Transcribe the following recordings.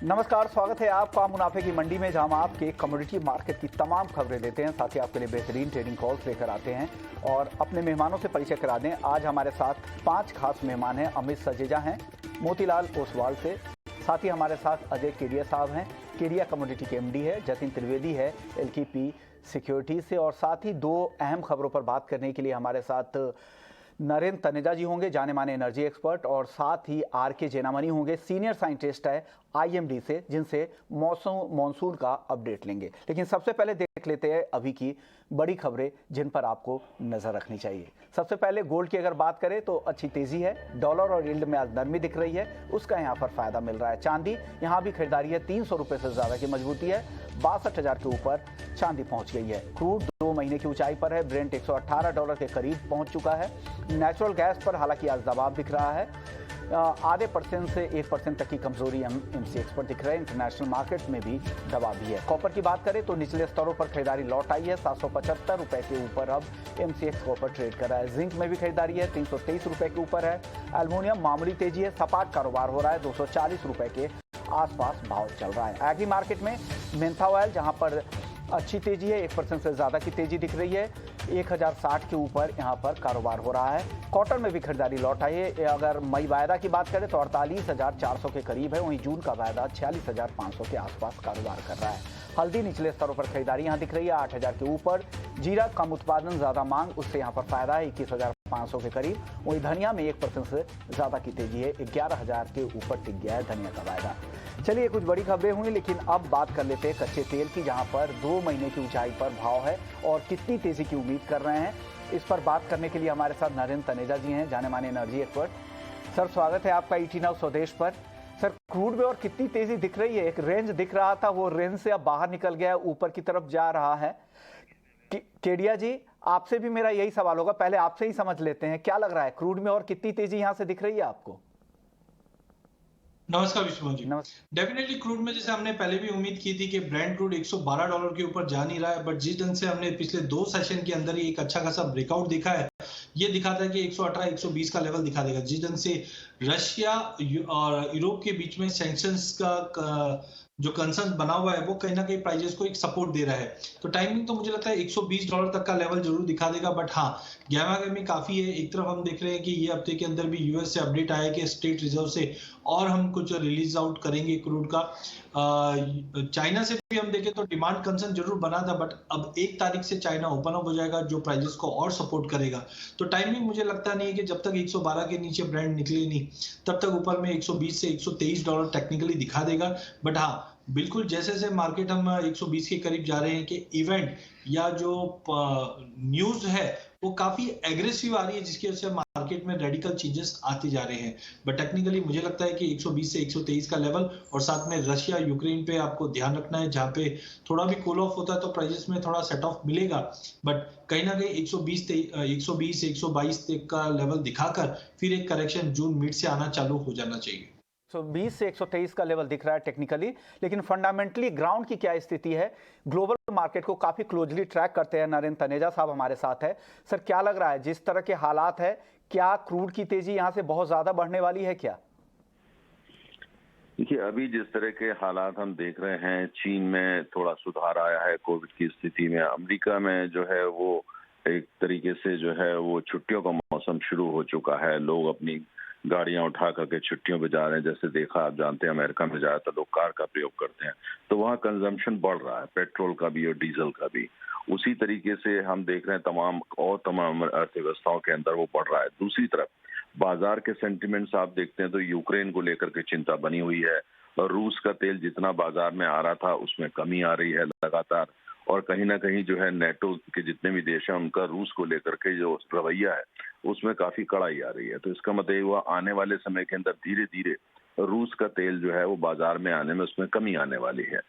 नमस्कार, स्वागत है आपका मुनाफे की मंडी में, जहां हम आपके कमोडिटी मार्केट की तमाम खबरें देते हैं, साथ ही आपके लिए बेहतरीन ट्रेडिंग कॉल्स लेकर आते हैं और अपने मेहमानों से परिचय करा दें। आज हमारे साथ 5 खास मेहमान हैं। अमित सजेजा हैं मोतीलाल ओसवाल से, साथ ही हमारे साथ अजय केडिया साहब हैं, केडिया कमोडिटी के एमडी है, जतिन त्रिवेदी है एलकेपी सिक्योरिटी से, और साथ ही 2 अहम खबरों पर बात करने के लिए हमारे साथ नरेंद्र तनेजा जी होंगे, जाने माने एनर्जी एक्सपर्ट, और साथ ही आर.के. जेनामनी होंगे, सीनियर साइंटिस्ट है आईएमडी से, जिनसे मॉनसून का अपडेट लेंगे। लेकिन सबसे पहले देख लेते हैं अभी की बड़ी खबरें जिन पर आपको नजर रखनी चाहिए। सबसे पहले गोल्ड की अगर बात करें तो अच्छी तेजी है, डॉलर और यील्ड में आज नरमी दिख रही है, उसका यहाँ पर फायदा मिल रहा है। चांदी यहाँ भी खरीदारी है, 300 रुपये से ज्यादा की मजबूती है, 62,000 के ऊपर चांदी पहुंच गई है। क्रूड 2 महीने की ऊंचाई पर है, ब्रेंट $118 के करीब पहुंच चुका है। नेचुरल गैस पर हालांकि आज दबाव दिख रहा है, आधे % से 1% तक की कमजोरी एमसीएक्स पर दिख रहा है। इंटरनेशनल मार्केट में भी दबाव भी है। कॉपर की बात करें तो निचले स्तरों पर खरीदारी लौट आई है, 775 रुपए के ऊपर अब एमसीएक्स कॉपर ट्रेड कर रहा है। जिंक में भी खरीदारी है, 323 रुपए के ऊपर है। एल्युमिनियम मामूली तेजी है, सपाट कारोबार हो रहा है, 240 रुपए के आसपास भाव चल रहा है। एग्री मार्केट में मेंथा ऑयल जहां पर अच्छी तेजी है, 1% से ज्यादा की तेजी दिख रही है, 1060 के ऊपर यहां पर कारोबार हो रहा है। कॉटन में भी खरीदारी लौट आई है। अगर मई वायदा की बात करें तो 48,400 के करीब है, वहीं जून का वायदा 46,500 के आसपास कारोबार कर रहा है। हल्दी निचले स्तरों पर खरीदारी यहां दिख रही है, 8,000 के ऊपर। जीरा कम उत्पादन ज्यादा मांग, उससे यहां पर फायदा है, 21,500 के करीब। वहीं धनिया में 1% से ज्यादा की तेजी है, 11,000 के ऊपर टिक गया है धनिया का वायदा। चलिए, कुछ बड़ी खबरें हुई, लेकिन अब बात कर लेते हैं कच्चे तेल की, जहां पर 2 महीने की ऊंचाई पर भाव है और कितनी तेजी की उम्मीद कर रहे हैं। इस पर बात करने के लिए हमारे साथ नरेंद्र तनेजा जी हैं, जाने माने एनर्जी एक्सपर्ट। सर, स्वागत है आपका ईटी नाउ स्वदेश पर। सर, क्रूड में और कितनी तेजी दिख रही है? एक रेंज दिख रहा था, वो रेंज से अब बाहर निकल गया है, ऊपर की तरफ जा रहा है। केडिया जी, आपसे भी मेरा यही सवाल होगा, पहले आपसे ही समझ लेते हैं, क्या लग रहा है क्रूड में और कितनी तेजी यहां से दिख रही है आपको? नमस्कार विष्णु जी। डेफिनेटली क्रूड में जैसे हमने पहले भी उम्मीद की थी कि ब्रेंट क्रूड $112 के ऊपर जा नहीं रहा है, बट जिस ढंग से हमने पिछले 2 सेशन के अंदर ही एक अच्छा खासा ब्रेकआउट दिखा है, ये दिखाता है कि 118 120 का लेवल दिखा देगा। जिस ढंग से रशिया और यूरोप के बीच में सैंक्शंस का जो कंसर्न बना हुआ है, वो कहीं ना कहीं प्राइजेस को एक सपोर्ट दे रहा है। तो टाइमिंग तो मुझे लगता है $120 तक का लेवल जरूर दिखा देगा, बट हाँ, गहमा-गहमी काफी है। एक तरफ हम देख रहे हैं कि ये हफ्ते के अंदर भी यूएस से अपडेट आया कि स्टेट रिजर्व से और हम कुछ रिलीज आउट करेंगे क्रूड का। चाइना से भी हम देखें तो डिमांड कंसर्न जरूर बना था, बट अब 1 तारीख से चाइना ओपन अप हो जाएगा, जो प्राइजेस को और सपोर्ट करेगा। तो टाइमिंग मुझे लगता नहीं है कि जब तक 112 के नीचे ब्रांड निकले नहीं, तब तक ऊपर में 120 से $123 टेक्निकली दिखा देगा। बट हाँ, बिल्कुल जैसे जैसे मार्केट हम 120 के करीब जा रहे हैं कि इवेंट या जो न्यूज है वो काफी एग्रेसिव आ रही है, जिसकी वजह से मार्केट में रेडिकल चेंजेस आते जा रहे हैं। बट टेक्निकली मुझे लगता है कि 120 से 123 का लेवल, और साथ में रशिया यूक्रेन पे आपको ध्यान रखना है, जहां पे थोड़ा भी कूल ऑफ होता है तो प्राइसेस में थोड़ा सेट ऑफ मिलेगा। बट कहीं ना कहीं 120 122 तक का लेवल दिखाकर फिर एक करेक्शन जून मिड से आना चालू हो जाना चाहिए। 120 से 123 का लेवल दिख रहा है टेक्निकली, लेकिन फंडामेंटली ग्राउंड की क्या स्थिति है? ग्लोबल मार्केट को काफी क्लोजली ट्रैक करते हैं नरेंद्र तनेजा साहब हमारे साथ है। सर, क्या लग रहा है जिस तरह के हालात है, क्या क्रूड की तेजी यहां से बहुत ज्यादा बढ़ने वाली है क्या? देखिए, अभी जिस तरह के हालात हम देख रहे हैं, चीन में थोड़ा सुधार आया है कोविड की स्थिति में, अमेरिका में जो है वो एक तरीके से जो है वो छुट्टियों का मौसम शुरू हो चुका है। लोग अपनी गाड़ियां उठा करके छुट्टियों पे जा रहे हैं। जैसे देखा, आप जानते हैं अमेरिका में ज्यादातर लोग कार का प्रयोग करते हैं, तो वहाँ कंजम्पशन बढ़ रहा है, पेट्रोल का भी और डीजल का भी। उसी तरीके से हम देख रहे हैं तमाम अर्थव्यवस्थाओं के अंदर वो बढ़ रहा है। दूसरी तरफ बाजार के सेंटिमेंट्स आप देखते हैं तो यूक्रेन को लेकर के चिंता बनी हुई है, और रूस का तेल जितना बाजार में आ रहा था उसमें कमी आ रही है लगातार। और कहीं ना कहीं जो है नेटो के जितने भी देश हैं उनका रूस को लेकर के जो रवैया है उसमें काफी कड़ाई आ रही है। तो इसका मतलब ये हुआ आने वाले समय के अंदर धीरे धीरे रूस का तेल जो है वो बाजार में आने में उसमें कमी आने वाली है।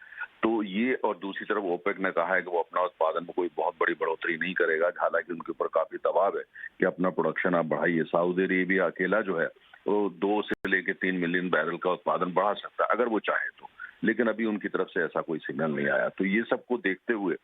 तो ये, और दूसरी तरफ ओपेक ने कहा है कि वो अपना उत्पादन में कोई बहुत बड़ी बढ़ोतरी नहीं करेगा, हालांकि उनके ऊपर काफी दबाव है कि अपना प्रोडक्शन आप बढ़ाइए। सऊदी अरेबिया अकेला जो है वो 2 से लेकर 3 मिलियन बैरल का उत्पादन बढ़ा सकता है अगर वो चाहे तो, लेकिन अभी उनकी तरफ से ऐसा कोई सिग्नल नहीं आया। तो ये सबको देखते हुए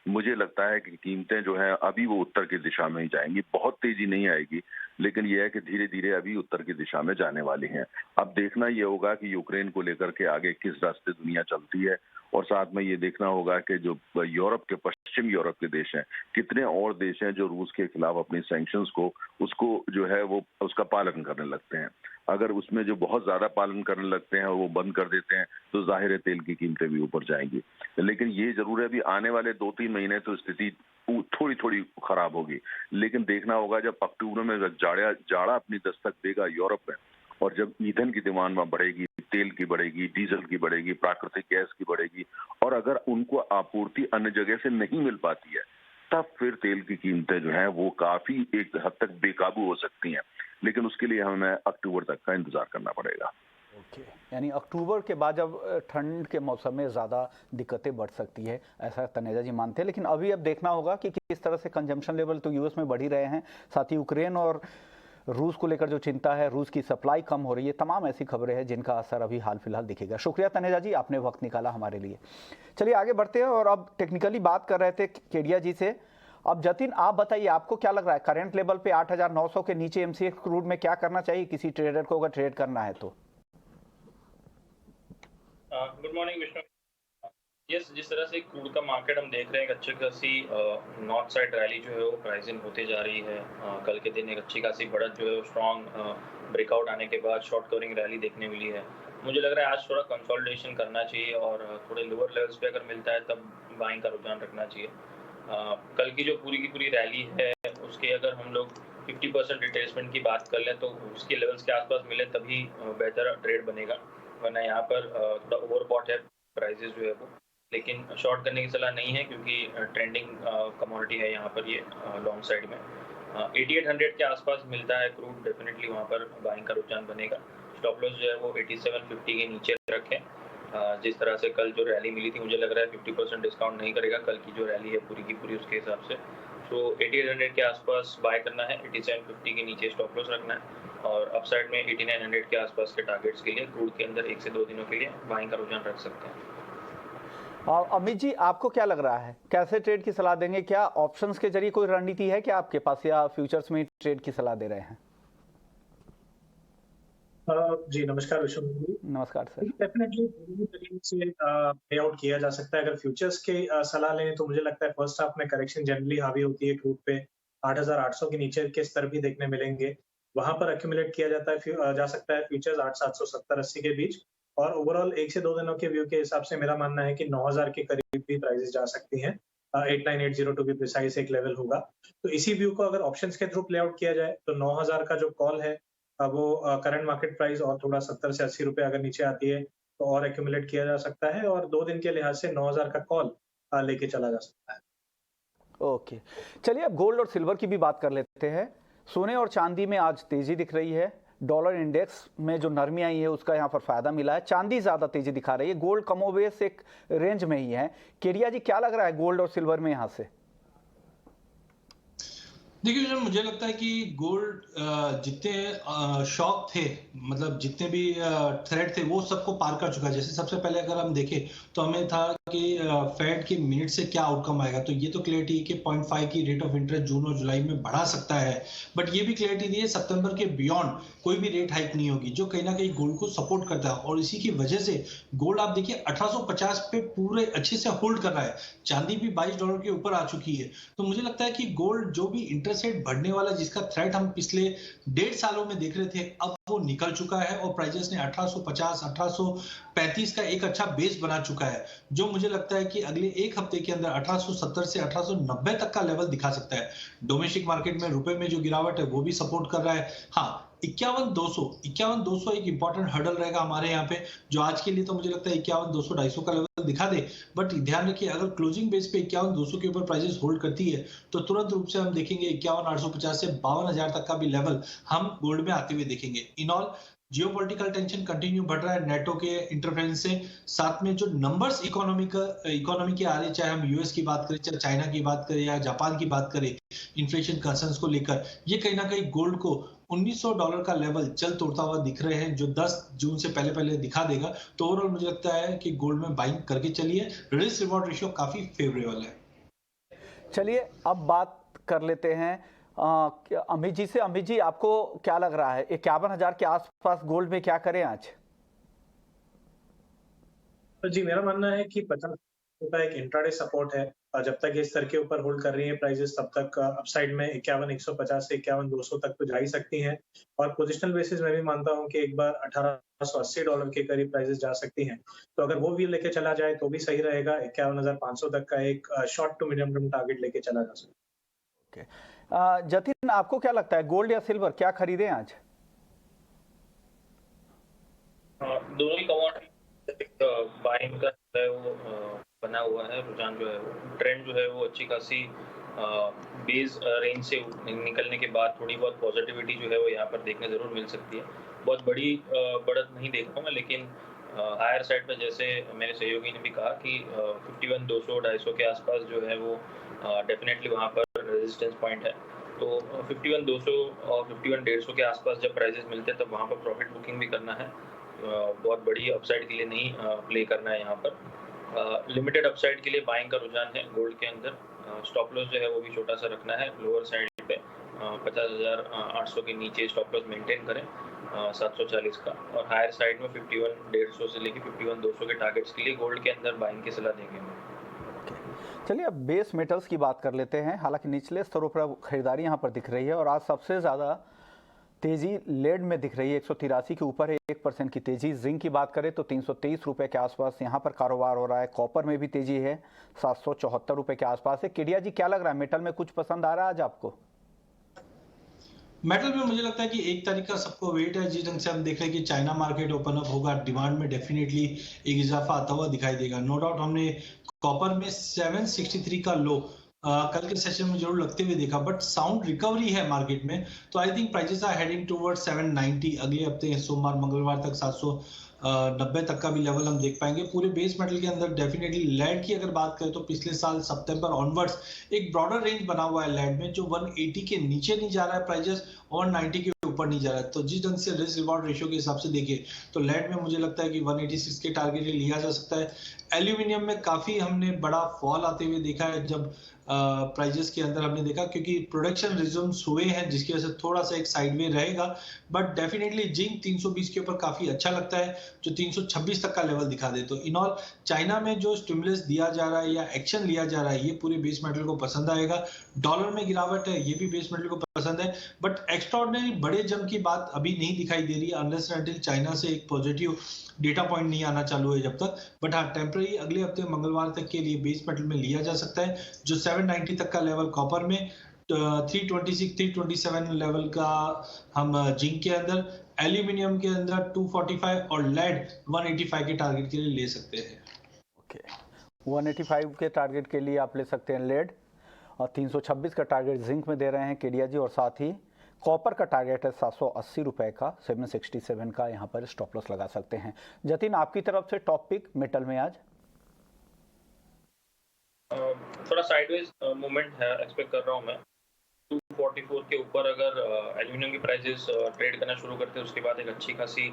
मुझे लगता है कि कीमतें जो है अभी वो उत्तर की दिशा में ही जाएंगी, बहुत तेजी नहीं आएगी, लेकिन यह है कि धीरे धीरे अभी उत्तर की दिशा में जाने वाली हैं। अब देखना ये होगा कि यूक्रेन को लेकर के आगे किस रास्ते दुनिया चलती है, और साथ में ये देखना होगा कि जो यूरोप के, पश्चिम यूरोप के देश हैं, कितने और देश हैं जो रूस के खिलाफ अपनी सैंक्शंस को, उसको जो है वो उसका पालन करने लगते हैं। अगर उसमें जो बहुत ज्यादा पालन करने लगते हैं और वो बंद कर देते हैं तो जाहिर है तेल की कीमतें भी ऊपर जाएंगी। लेकिन ये जरूर है अभी आने वाले 2-3 महीने तो स्थिति थोड़ी थोड़ी खराब होगी, लेकिन देखना होगा जब अक्टूबर में जाड़ा अपनी दस्तक देगा यूरोप में, और जब ईंधन की डिमांड वहां बढ़ेगी, तेल की बढ़ेगी, डीजल की बढ़ेगी, प्राकृतिक गैस की बढ़ेगी, और अगर उनको आपूर्ति अन्य जगह से नहीं मिल पाती है, तब फिर तेल की कीमतें जो हैं वो काफी एक हद तक बेकाबू हो सकती हैं। लेकिन उसके लिए हमें अक्टूबर तक का इंतजार करना पड़ेगा। ओके, यानी अक्टूबर के बाद जब ठंड के मौसम में ज़्यादा दिक्कतें बढ़ सकती है, ऐसा तनेजा जी मानते हैं। लेकिन अभी अब देखना होगा कि किस तरह से कंजम्पशन लेवल तो यूएस में बढ़ ही रहे हैं, साथ ही यूक्रेन और रूस को लेकर जो चिंता है, रूस की सप्लाई कम हो रही है, तमाम ऐसी खबरें हैं जिनका असर अभी हाल फिलहाल दिखेगा। शुक्रिया तनेजा जी, आपने वक्त निकाला हमारे लिए। चलिए आगे बढ़ते हैं, और अब टेक्निकली बात कर रहे थे केडिया जी से। अब जतिन, आप बताइए, आपको क्या लग रहा है करंट लेवल पे 8,900 के नीचे एमसीएक्स क्रूड में क्या करना चाहिए किसी ट्रेडर को अगर ट्रेड करना है तो? Good morning Vishnu. यस, जिस तरह से क्रूड का मार्केट हम देख रहे हैं, एक अच्छी खासी नॉर्थ साइड रैली जो है वो प्राइसिंग होते जा रही है। कल के दिन एक अच्छी खासी बढ़त जो है वो स्ट्रॉन्ग ब्रेकआउट आने के बाद शॉर्ट कवरिंग रैली देखने मिली है। मुझे लग रहा है आज थोड़ा कंसोलिडेशन करना चाहिए और थोड़े लोअर लेवल्स पे अगर मिलता है तब बाइंग का रुझान रखना चाहिए। कल की जो पूरी की पूरी रैली है उसके अगर हम लोग 50% रिट्रेसमेंट की बात कर लें तो उसके लेवल्स के आसपास मिले तभी बेहतर ट्रेड बनेगा, वरना यहाँ पर थोड़ा ओवरबॉट है प्राइसेस जो है वो। लेकिन शॉर्ट करने की सलाह नहीं है क्योंकि ट्रेंडिंग कमोडिटी है यहाँ पर ये लॉन्ग साइड में। 8800 के आसपास मिलता है क्रूड, डेफिनेटली वहाँ पर बाइंग का रुझान बनेगा। स्टॉप लॉस जो है वो 8750 के नीचे रखें। जिस तरह से कल जो रैली मिली थी मुझे लग रहा है 50% डिस्काउंट नहीं करेगा कल की जो रैली है पूरी की पूरी उसके हिसाब से। तो 8800 के आसपास बाय करना है, 8750 के नीचे स्टॉप लॉस रखना है, और अपसाइड में 8900 के आसपास के टारगेट्स के लिए क्रूड के अंदर 1 से 2 दिनों के लिए बाइंग का रुझान रख सकते हैं। और अमित जी, आपको क्या लग रहा है, कैसे ट्रेड की सलाह देंगे? क्या ऑप्शंस के जरिए कोई रणनीति है क्या आपके पास, या फ्यूचर्स में ट्रेड की सलाह दे रहे हैं? जी नमस्कार विष्णु जी। नमस्कार सर। डेफिनेटली तरीके से पे आउट किया जा सकता है। अगर फ्यूचर्स के सलाह लें तो मुझे लगता है फर्स्ट हाफ में करेक्शन जनरली हावी होती है क्रूड पे। 8,800 के नीचे के स्तर भी देखने मिलेंगे, वहां पर एक्यूमुलेट किया जा सकता है फ्यूचर्स 8,770-80 के बीच। और ओवरऑल 1 से 2 दिनों के व्यू के हिसाब से मेरा मानना है कि 9,000 के करीब भी प्राइसेस जा सकती हैं। 89,802 टू बी प्रिसाइज एक लेवल होगा। तो इसी व्यू को अगर ऑप्शंस के थ्रू प्ले आउट किया जाए तो 9,000 का जो कॉल है वो करंट मार्केट प्राइस और थोड़ा 70 से 80 रुपए अगर नीचे आती है तो और एक्यूमुलेट किया जा सकता है, और 2 दिन के लिहाज से 9,000 का कॉल लेके चला जा सकता है। ओके, चलिए अब गोल्ड और सिल्वर की भी बात कर लेते हैं। सोने और चांदी में आज तेजी दिख रही है। डॉलर इंडेक्स में जो नरमी आई है उसका यहाँ पर फायदा मिला है। चांदी ज्यादा तेजी दिखा रही है, गोल्ड कमोबेश एक रेंज में ही है। केडिया जी, क्या लग रहा है गोल्ड और सिल्वर में यहाँ से? देखिए, मुझे लगता है कि गोल्ड जितने शॉक थे, मतलब जितने भी थ्रेड थे वो सबको पार कर चुका है। जैसे सबसे पहले अगर हम देखें तो हमें था कि फेड के मिनट से क्या आउटकम आएगा, तो ये तो क्लियरिटी है कि 0.5 की रेट ऑफ इंटरेस्ट जून और जुलाई में बढ़ा सकता है, बट ये भी क्लियरिटी दी है सितंबर के बियॉन्ड कोई भी रेट हाइक नहीं होगी, जो कहीं ना कहीं गोल्ड को सपोर्ट करता है। और इसी की वजह से गोल्ड आप देखिए 1850 पे पूरे अच्छे से होल्ड कर रहा है। चांदी भी $22 के ऊपर आ चुकी है। तो मुझे लगता है कि गोल्ड जो भी इंटरेस्ट रेट बढ़ने वाला, जिसका थ्रेट हम पिछले 1.5 सालों में देख रहे थे, अब वो निकल चुका है और प्राइसेस ने 1850 1835 का एक अच्छा बेस बना चुका है, जो मुझे लगता है कि अगले एक हफ्ते के अंदर 1870 से 1890 तक का लेवल दिखा सकता है। डोमेस्टिक मार्केट में रुपए में जो गिरावट है वो भी सपोर्ट कर रहा है। हाँ, 51,200 एक इंपॉर्टेंट हर्डल रहेगा हमारे यहाँ पे, जो आज के लिए तो मुझे लगता है 51,200 250 का लेवल दिखा दे। बट ध्यान रखिए, अगर क्लोजिंग बेस पे 51,200 के ऊपर प्राइसेस होल्ड करती है तो तुरंत रूप से हम देखेंगे 51,850 से 52,000 तक का भी लेवल हम गोल्ड में आते हुए देखेंगे। In all geopolitical tension continue बढ़ रहा है नेटो के इंटरफेरेंस से, साथ में जो नंबर्स इकोनॉमी के आ रहे, चाहे हम यूएस की बात करें, चाहे चाइना की बात करें या जापान की बात करें, इन्फ्लेशन कंसर्न्स को लेकर, ये कहीं ना कहीं गोल्ड को $1,900 का लेवल चल तोड़ता हुआ दिख रहे हैं, जो 10 जून से पहले दिखा देगा। तो ओवरऑल मुझे लगता है कि गोल्ड में बाइंग करके चलिए, रिस्क रिवॉर्ड रेशियो काफी फेवरेबल है। चलिए अब बात कर लेते हैं अमित जी आपको क्या लग रहा है 51,000 के आसपास गोल्ड में क्या करें आज? तो जी मेरा मानना है कि 50 का एक इंट्राडे सपोर्ट है। जब तक ये स्तर के ऊपर होल्ड कर रही है प्राइसेस तब तक अपसाइड में 51,150 से 51,200 तक तो जा ही सकती हैं। और पोजिशनल बेसिस में भी मानता हूं कि एक बार $1880 के करीब प्राइसेस जा सकती हैं। तो अगर वो भी लेके चला जाए तो भी सही रहेगा। 51,500 तक का एक short to medium term target लेके चला जा सकता है। जतिन आपको क्या लगता है गोल्ड या सिल्वर क्या खरीदें आज? दोनों ही कमोडिटी बाइंग का है वो बना हुआ है। रुझान जो है वो ट्रेंड जो है वो अच्छी खासी बेस रेंज से निकलने के बाद थोड़ी बहुत पॉजिटिविटी जो है वो यहाँ पर देखने जरूर मिल सकती है। बहुत बड़ी बढ़त नहीं देख रहा हूँ मैं, लेकिन हायर साइड पर जैसे मेरे सहयोगी ने भी कहा कि 51,200 250 के आसपास जो है वो डेफिनेटली वहाँ पर रेजिस्टेंस पॉइंट है। तो 51,200 और 51,150 के आसपास जब प्राइसेस मिलते हैं तब वहाँ पर प्रॉफिट बुकिंग भी करना है। बहुत बड़ी अपसाइड के लिए नहीं प्ले करना है यहाँ पर। लिमिटेड अपसाइड के लिए बाइंग का रुझान है गोल्ड के अंदर। स्टॉप लॉस जो है वो भी छोटा सा रखना है लोअर साइड पे 50,800 के नीचे स्टॉप लॉस मेंटेन करें 740 का, और हायर साइड में 51,150 से लेके 51,200 के टारगेट्स के लिए गोल्ड के अंदर बाइंग की सलाह देंगे। चलिए अब बेस मेटल्स की बात कर लेते हैं। हालांकि निचले स्तरों पर खरीदारी यहाँ पर दिख रही है और आज सबसे ज़्यादा तेजी लेड में दिख रही है। 183 के ऊपर है 1% की तेजी। जिंक की बात करें तो 323 रुपए के आसपास यहाँ पर कारोबार हो रहा है। कॉपर में भी तेजी है 774 रुपए के आसपास है। केडिया जी क्या लग रहा है मेटल में कुछ पसंद आ रहा है आज आपको? मेटल में मुझे लगता है कि एक तारीख का सबको वेट है। जिस ढंग से हम देख रहे हैं कि चाइना मार्केट ओपन अप होगा, डिमांड में डेफिनेटली एक इजाफा आता हुआ दिखाई देगा। नो डाउट हमने कॉपर में 763 का लो कल के सेशन में जरूर लगते हुए देखा, बट साउंड रिकवरी है मार्केट में। तो I think prices are heading towards 790। अगले हफ्ते सोमवार मंगलवार तक 790 तक का भी लेवल हम देख पाएंगे। पूरे बेस मेटल के अंदर डेफिनेटली लेड की अगर बात करें तो पिछले साल सितंबर ऑनवर्ड्स एक ब्रॉडर रेंज बना हुआ है लेड में, जो 180 के नीचे नहीं जा रहा है प्राइसेस और 90 के ऊपर नहीं जा रहा है। तो जिस ढंग से रिस्क रिवॉर्ड रेशियो के हिसाब से देखें तो लेड में मुझे लगता है कि 186 के टारगेट लिया जा सकता है। एल्यूमिनियम में काफी हमने बड़ा फॉल आते हुए देखा है जब प्राइजेस के अंदर हमने देखा, क्योंकि प्रोडक्शन रिज्यूम्स हुए हैं जिसकी वजह से थोड़ा सा एक साइडवे रहेगा। बट डेफिनेटली जिंक 320 के ऊपर काफी अच्छा लगता है जो 326 तक का लेवल दिखा दे। तो इन ऑल चाइना में जो स्टिमुलस दिया जा रहा है या एक्शन लिया जा रहा है ये पूरे बेस मेटल को पसंद आएगा। डॉलर में गिरावट है ये भी बेस मेटल को पसंद है, बट एक्स्ट्राऑर्डिनरी बड़े जंप की बात अभी नहीं दिखाई दे रही है अनलेस अनटिल चाइना से एक पॉजिटिव डेटा पॉइंट नहीं आना चालू है जब तक। बट हाँ, टेम्पररी अगले हफ्ते मंगलवार तक के लिए बेस मेटल में लिया जा सकता है जो 790 तक का लेवल कॉपर में, 326 327 लेवल का हम जिंक के अंदर, एल्यूमिनियम के अंदर 245 और लेड 185 के टारगेट के लिए ले सकते हैं। ओके 185 के टारगेट के लिए आप ले सकते हैं लेड, और 326 का टारगेट जिंक में दे रहे हैं केडिया जी, और साथ ही कॉपर का टारगेट है 780 रुपए का, 767 का यहाँ पर स्टॉप लॉस लगा सकते हैं। जतिन आपकी तरफ से टॉप पिक मेटल में आज? थोड़ा साइडवेज मूवमेंट है एक्सपेक्ट कर रहा हूँ मैं। 244 के ऊपर अगर एल्यूमिनियम की प्राइसेस ट्रेड करना शुरू करते हैं उसके बाद एक अच्छी खासी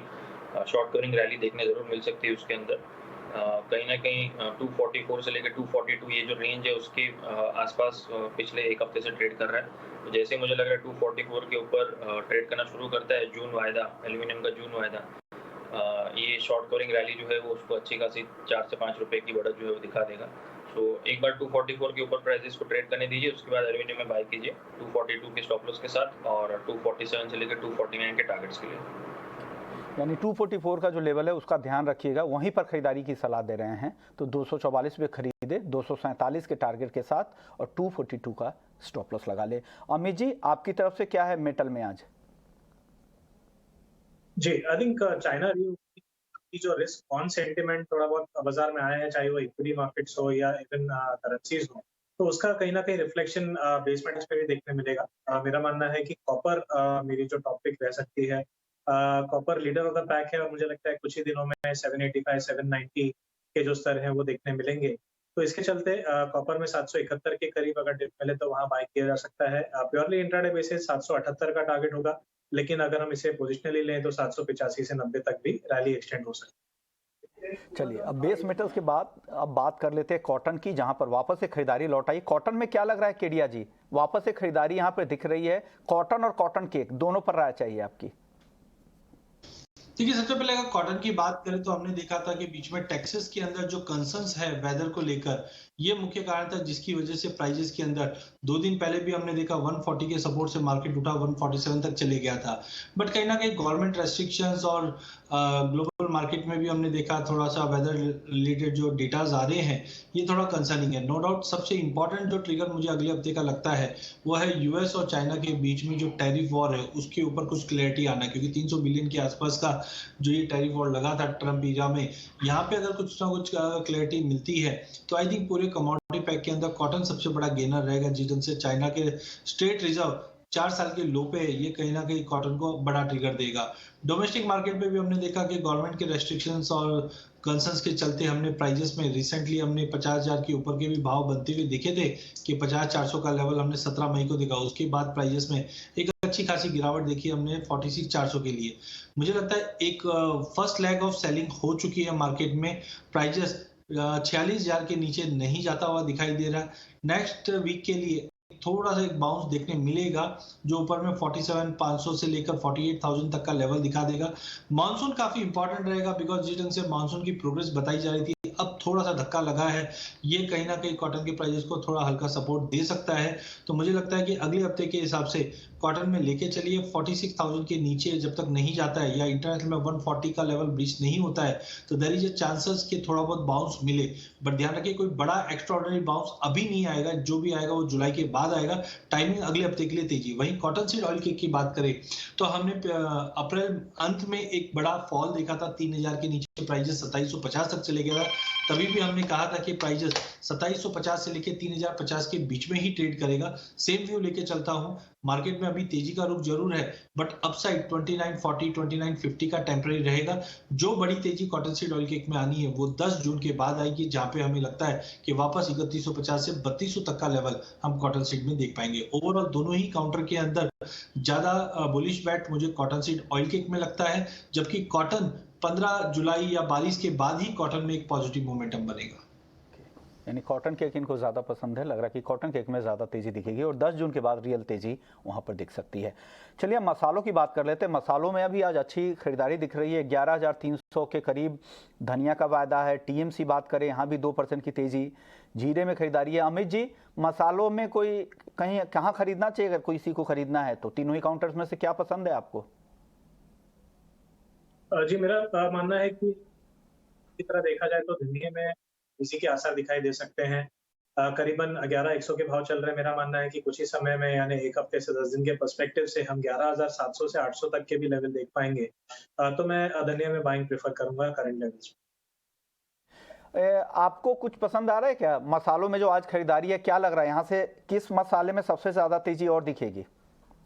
शॉर्ट कवरिंग रैली देखने जरूर मिल सकती है उसके अंदर। कहीं ना कहीं 244 से लेकर 242 ये जो रेंज है उसके आसपास पिछले एक हफ्ते से ट्रेड कर रहा है। तो जैसे मुझे लग रहा है 244 के ऊपर ट्रेड करना शुरू करता है जून वायदा, एल्यूमिनियम का जून वायदा, ये शॉर्ट कवरिंग रैली जो है वो उसको अच्छी खासी 4 से 5 रुपए की बढ़त जो है वो दिखा देगा। तो एक बार 244 के ऊपर प्राइसेस को ट्रेड करने दीजिए, उसके बाद एल्यूमिनियम में बाय कीजिए 242 के स्टॉप लॉस के साथ और 247 से लेकर 249 के टारगेट्स के लिए। यानी 244 का जो लेवल है उसका ध्यान रखिएगा, वहीं पर खरीदारी की सलाह दे रहे हैं। तो 244 पे खरीदे 247 के टारगेट के साथ और 242 का स्टॉप लॉस लगा ले। अमित जी आपकी तरफ से क्या है मेटल में आज? जी आई थिंक चाइना की जो रिस्क ऑन सेंटिमेंट थोड़ा बहुत बाजार में आया है, चाहे वो इक्विटी मार्केट्स हो या इवन करेंसीज हो, तो उसका कहीं ना कहीं रिफ्लेक्शन बेस मेटल्स पे भी देखने मिलेगा। मेरा मानना है कि कॉपर मेरी जो टॉपिक रह सकती है। Copper leader of the pack है और मुझे लगता है कुछ ही दिनों में 785 790 के जो स्तर हैं वो देखने मिलेंगे। तो इसके चलते कॉपर में 771 के करीब अगर डिप मिले तो वहां बाय किया जा सकता है। प्योरली इंट्राडे बेसिस 778 का टारगेट होगा, लेकिन अगर हम इसे पोजिशनली लें तो 785 से 90 तक भी रैली एक्सटेंड हो सकती है। चलिए, अब बेस मेटल्स के बाद अब बात कर लेते हैं कॉटन की, जहां पर वापस से खरीदारी लौट आई। कॉटन में क्या लग रहा है केडिया जी, वापस से खरीदारी यहां पर दिख रही है? कॉटन और कॉटन केक दोनों पर राय चाहिए आपकी। देखिए, सबसे पहले अगर कॉटन की बात करें तो हमने देखा था कि बीच में टेक्सास के अंदर जो कंसर्न्स है वेदर को लेकर, ये मुख्य कारण था जिसकी वजह से प्राइजेस के अंदर 2 दिन पहले भी हमने देखा 140 के सपोर्ट से मार्केट उठा 147 तक चले गया था। बट कहीं ना कहीं गवर्नमेंट रेस्ट्रिक्शंस और ग्लोबल मार्केट में भी हमने देखा थोड़ा सा वेदर रिलेटेड जो डेटाज आ रहे हैं ये थोड़ा कंसर्निंग है। नो डाउट सबसे इंपॉर्टेंट जो ट्रिगर मुझे अगले हफ्ते का लगता है वो है यूएस और चाइना के बीच में जो टैरिफ वॉर है उसके ऊपर कुछ क्लैरिटी आना, क्योंकि 300 बिलियन के आसपास का जो ये टैरिफ वॉर लगा था ट्रम्प ईरा में, यहाँ पे अगर कुछ ना कुछ क्लैरिटी मिलती है तो आई थिंक पूरे कमोडिटी पैक के अंदर कॉटन सबसे बड़ा गेनर रहेगा, जिस ढंग से चाइना के स्टेट रिजर्व 4 साल के लो पे है, ये कहीं ना कहीं कॉटन को बड़ा ट्रिगर देगा। डोमेस्टिक मार्केट पे भी हमने देखा कि गवर्नमेंट के रेस्ट्रिक्शंस और कंसर्न्स के चलते हमने प्राइजेस में रिसेंटली हमने 50,000 के ऊपर के भी भाव बनते हुए दिखे थे कि 50,400 का लेवल हमने 17 मई को देखा। उसके बाद प्राइजेस में एक अच्छी खासी गिरावट देखी हमने 46,400 के लिए। मुझे लगता है एक फर्स्ट लेग ऑफ सेलिंग हो चुकी है मार्केट में। प्राइजेस 46,000 के नीचे नहीं जाता हुआ दिखाई दे रहा है। नेक्स्ट वीक के लिए थोड़ा सा एक बाउंस देखने मिलेगा जो ऊपर में 47,500 से लेकर 48,000 तक का लेवल दिखा देगा। मानसून काफी इंपॉर्टेंट रहेगा बिकॉज जिस ढंग से मानसून की प्रोग्रेस बताई जा रही थी अब थोड़ा सा धक्का लगा है, ये कहीं ना कहीं कॉटन के प्राइसेस को थोड़ा हल्का सपोर्ट दे सकता है। तो मुझे लगता है कि अगले हफ्ते के हिसाब से कॉटन में लेके चलिए 46,000 के नीचे जब तक नहीं जाता है या इंटरनेशनल में 140 का लेवल ब्रीच नहीं होता है तो देयर इज अ चांसेस कि थोड़ा बहुत बाउंस मिले। बट ध्यान रखिए कोई बड़ा एक्स्ट्राऑर्डिनरी बाउंस अभी नहीं आएगा, जो भी आएगा वो जुलाई के बाद आएगा। टाइमिंग अगले हफ्ते के लिए तेजी। वहीं कॉटन सीड ऑयल केक की बात करें तो हमने अप्रैल अंत में एक बड़ा फॉल देखा था, 3,000 के नीचे प्राइजेस 2750 तक चले गया था। तभी भी हमने कहा था कि प्राइजेस 2750 से लेके 3,050 के बीच में ही ट्रेड करेगा। सेम व्यू लेके चलता हूं। मार्केट में अभी तेजी का रुख जरूर है बट अपसाइड 2940 2950 का टेम्पररी रहेगा। जो बड़ी तेजी कॉटन सीड ऑयल केक में आनी है वो 10 जून के बाद आएगी, जहां पे हमें लगता है कि वापस 3150 से 3200 तक का लेवल हम कॉटन सीड में देख पाएंगे। ओवरऑल दोनों ही काउंटर के अंदर ज्यादा बुलिश बैट मुझे कॉटन सीड ऑयल केक में लगता है, जबकि कॉटन 15 जुलाई या 22 के बाद ही कॉटन में एक पॉजिटिव मोमेंटम बनेगा। यानी कॉटन केक इनको ज़्यादा पसंद है, लग रहा है कि कॉटन केक में ज़्यादा तेज़ी दिखेगी और 10 जून के बाद रियल तेज़ी वहाँ पर दिख सकती है। चलिए मसालों की बात कर लेते हैं। मसालों में अभी आज अच्छी खरीदारी दिख रही है, 11,300 के करीब धनिया का वायदा है। टीएमसी बात करें यहाँ भी 2% की तेज़ी। जीरे में खरीदारी है। अमित जी, मसालों में कोई कहीं कहाँ खरीदना चाहिए अगर किसी को खरीदना है तो? तीनों ही काउंटर्स में से क्या पसंद है आपको? जी मेरा मानना है कि इस तरह देखा जाए तो धनिया में इसी के आसार दिखाई दे सकते हैं। करीबन 11,100 के भाव चल रहे हैं। मेरा मानना है कि कुछ ही समय में यानी एक हफ्ते से 10 दिन के पर्सपेक्टिव से हम 11,700 से 800 तक के भी लेवल देख पाएंगे। तो मैं धनिया में बाइंग प्रेफर करूंगा करंट लेवल्स। आपको कुछ पसंद आ रहा है क्या मसालों में जो आज खरीदारी है? क्या लग रहा है यहाँ से किस मसाले में सबसे ज्यादा तेजी और दिखेगी?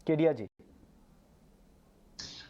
केडिया जी।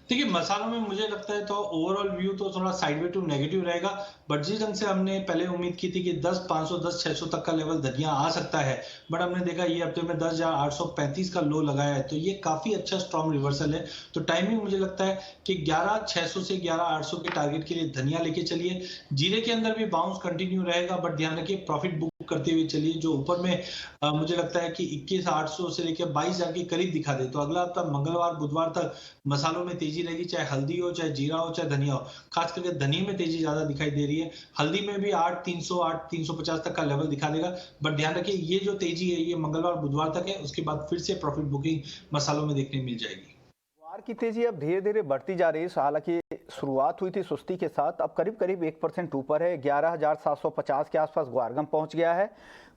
देखिए मसालों में मुझे लगता है तो ओवरऑल व्यू तो थोड़ा साइडवे टू नेगेटिव रहेगा, बट जिस ढंग से हमने पहले उम्मीद की थी कि 10,500 10,600 तक का लेवल धनिया आ सकता है, बट हमने देखा ये हफ्ते में 10,835 का लो लगाया है, तो ये काफी अच्छा स्ट्रॉन्ग रिवर्सल है। तो टाइमिंग मुझे लगता है कि 11,600 से 11,800 के टारगेट के लिए धनिया लेके चलिए। जीरे के अंदर भी बाउंस कंटिन्यू रहेगा, बट ध्यान रखिए प्रॉफिट बुक करते हुए चलिए। जो ऊपर में मुझे लगता है कि 21,800 से लेकर 22,000 के करीब दिखा दे, तो अगला हफ्ता मंगलवार बुधवार तक मसालों में तेजी रहेगी, चाहे हल्दी हो, चाहे जीरा हो, चाहे धनिया हो। खास करके धनिया में तेजी ज्यादा दिखाई दे रही है। हल्दी में भी 8,300 8,350 तक का लेवल दिखा देगा, बट ध्यान रखिए ये जो तेजी है ये मंगलवार बुधवार तक है, उसके बाद फिर से प्रॉफिट बुकिंग मसालों में देखने मिल जाएगी। गुआर की तेजी अब धीरे धीरे बढ़ती जा रही है। हालांकि शुरुआत हुई थी सुस्ती के साथ, अब करीब करीब 1% ऊपर है। 11,750 के आसपास गुआरगम पहुंच गया है।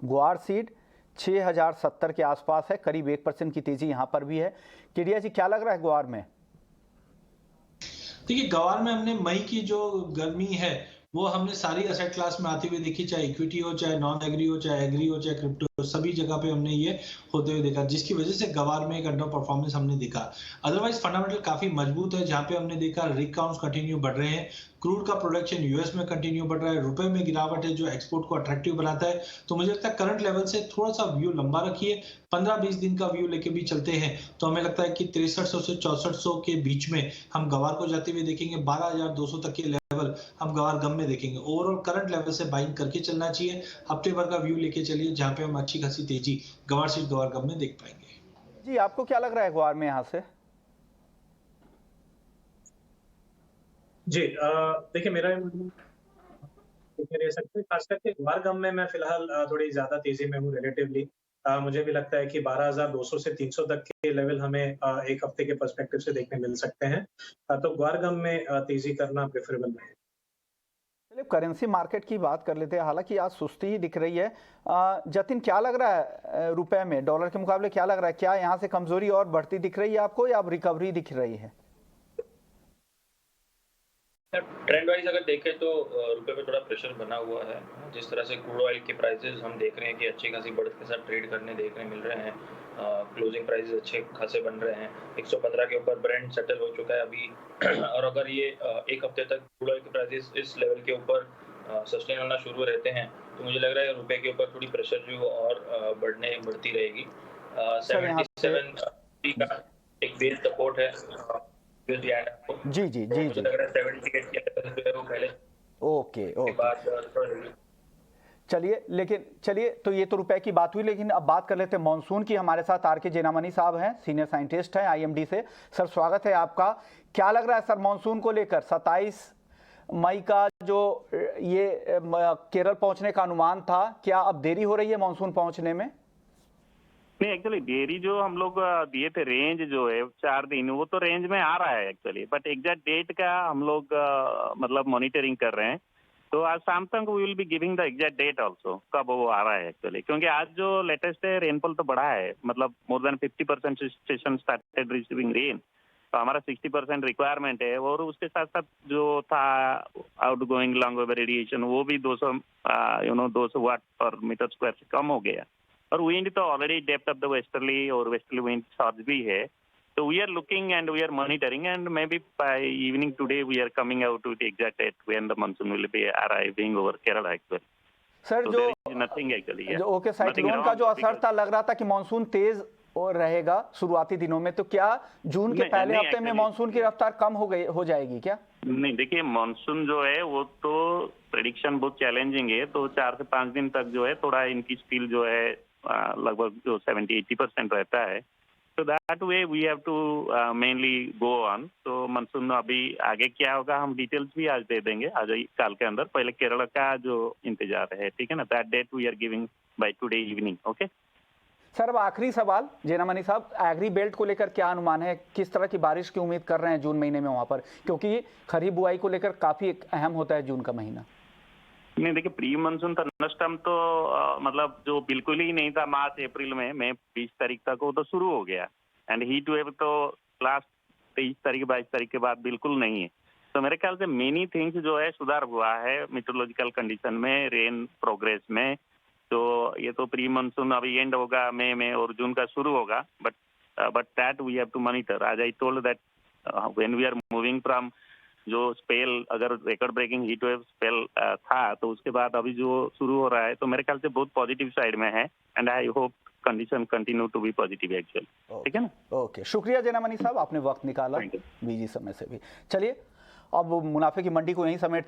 गुआर सीड 6,070 के आसपास है, करीब 1% की तेजी यहां पर भी है। केडिया जी क्या लग रहा है गुआर में? देखिए गवार में हमने मई की जो गर्मी है वो हमने सारी असेट क्लास में आती हुई देखी, चाहे इक्विटी हो, चाहे नॉन एग्री हो, चाहे एग्री हो, चाहे क्रिप्टो हो, सभी जगह पे हमने ये होते हुए देखा, जिसकी वजह से गवार में एक अंडर परफॉर्मेंस हमने देखा। अदरवाइज फंडामेंटल काफी मजबूत है, जहां पे हमने देखा रिग काउंट्स कंटिन्यू बढ़ रहे हैं, क्रूड का प्रोडक्शन यूएस में कंटिन्यू बढ़ रहा है, रुपए में गिरावट है जो एक्सपोर्ट को अट्रैक्टिव बनाता है। तो मुझे लगता है करंट लेवल से थोड़ा सा व्यू लंबा रखिए, 15-20 दिन का व्यू लेके भी चलते हैं तो हमें लगता है कि 6300 से 6400 के बीच में हम गवार को जाते हुए देखेंगे। 12,200 तक के लेवल हम गवार गम में देखेंगे। ओवरऑल करंट लेवल से बाइंग करके चलना चाहिए। हफ्ते भर का व्यू लेके चलिए जहां पे हम अच्छी खासी तेजी गवार सीट गवार गम में देख पाएंगे। जी, आपको क्या लग रहा है ग्वार में यहाँ से? जी, देखिए मेरा रह सकते खास करके ग्वार गम में मैं फिलहाल थोड़ी ज्यादा तेजी में हूँ रिलेटिवली। मुझे भी लगता है कि 12,200 से 300 तक के लेवल हमें एक हफ्ते के पर्सपेक्टिव से देखने मिल सकते हैं। तो ग्वार गम में तेजी करना प्रेफरेबल है। चलिए करेंसी मार्केट की बात कर लेते हैं। हालांकि आज सुस्ती ही दिख रही है। जतिन, क्या लग रहा है रुपए में डॉलर के मुकाबले क्या लग रहा है? क्या यहाँ से कमजोरी और बढ़ती दिख रही है आपको या अब रिकवरी दिख रही है? ट्रेंड वाइज अगर देखें तो रुपए पे थोड़ा प्रेशर बना हुआ है। जिस तरह से क्रूड ऑयल के प्राइसेस हम देख रहे हैं कि अच्छी खासी बढ़त के साथ ट्रेड करने देखने मिल रहे हैं। क्लोजिंग प्राइसेस अच्छे खासे बन रहे हैं। 115 के ऊपर ब्रेंट सेटल हो चुका है अभी और अगर ये एक हफ्ते तक क्रूड ऑयल के प्राइसेस इस लेवल के ऊपर सस्टेन होना शुरू रहते हैं तो मुझे लग रहा है रुपए के ऊपर थोड़ी प्रेशर जो और बढ़ती रहेगी। 77 का एक बेस सपोर्ट है जी जी जी जी, लग रहा है 78 के अंदर जो है वो पहले ओके ओके बाद चलिए तो ये तो रुपए की बात हुई, लेकिन अब बात कर लेते हैं मानसून की। हमारे साथ आर के जेनामनी साहब हैं, सीनियर साइंटिस्ट हैं आईएमडी से। सर स्वागत है आपका। क्या लग रहा है सर मानसून को लेकर? 27 मई का जो ये केरल पहुंचने का अनुमान था, क्या अब देरी हो रही है मानसून पहुंचने में? नहीं, एक्चुअली देरी जो हम लोग दिए थे रेंज जो है 4 दिन, वो तो रेंज में आ रहा है एक्चुअली, बट एग्जैक्ट डेट का हम लोग मतलब मॉनिटरिंग कर रहे हैं। तो आज शाम तक we will be giving the exact date also, कब वो आ रहा है एक्चुअली, क्योंकि आज जो लेटेस्ट है रेनफॉल तो बढ़ा है, मतलब more than 50% station started receiving rain. तो हमारा 60% रिक्वायरमेंट है और उसके साथ साथ जो था out going long wave radiation वो भी 200 वाट पर मीटर स्क्वायर से कम हो गया। और विंड तो already depth of the westerly और वेस्टर्ली विंड चार्ज भी है। तो we are looking and we are monitoring and maybe by evening today we are coming out with exact date when the monsoon will be arriving over Kerala actually. Sir जो nothing actually okay cyclone का जो असर था, लग रहा था कि monsoon तेज और रहेगा शुरुआती दिनों में, तो क्या जून के पहले हफ्ते में मानसून की रफ्तार कम हो जाएगी क्या? नहीं, देखिए मानसून जो है वो तो प्रेडिक्शन बहुत चैलेंजिंग है। तो 4 से 5 दिन तक जो है थोड़ा इनकी स्पीड जो है लगभग जो 70-80% रहता है। तो that way we have to mainly go on. तो मानसून अभी आगे क्या होगा हम डिटेल्स भी आज दे देंगे, आज कल के अंदर। पहले केरला का जो इंतजार है, ठीक है ना, that date we are giving by today evening. Okay sir, अब आखिरी सवाल जेनामनी साहब, एग्री बेल्ट को लेकर क्या अनुमान है? किस तरह की बारिश की उम्मीद कर रहे हैं जून महीने में वहां पर, क्योंकि खरीफ बुआई को लेकर काफी अहम होता है जून का महीना? नहीं, देखिए प्री मानसून थंडरस्टॉर्म तो मतलब जो बिल्कुल ही नहीं था मार्च अप्रैल में 20 तारीख तक वो तो शुरू हो गया। एंड हीट वेव तो लास्ट 23 तारीख 22 तारीख के बाद बिल्कुल नहीं है। तो मेरे ख्याल से मेनी थिंग्स जो है सुधार हुआ है मेट्रोलॉजिकल कंडीशन में, रेन प्रोग्रेस में। तो ये तो प्री मानसून अभी एंड होगा मई में और जून का शुरू होगा, but that we have to monitor. आज I told that when we are moving from जो स्पेल, अगर record breaking heat wave spell था तो उसके बाद अभी जो शुरू हो रहा है तो मेरे ख्याल से बहुत पॉजिटिव साइड में है। And I hope condition continue to be positive actually. ठीक है ना? ओके, शुक्रिया जेनामनी साहब, आपने वक्त निकाला बिजी समय से भी। चलिए अब मुनाफे की मंडी को यहीं समेट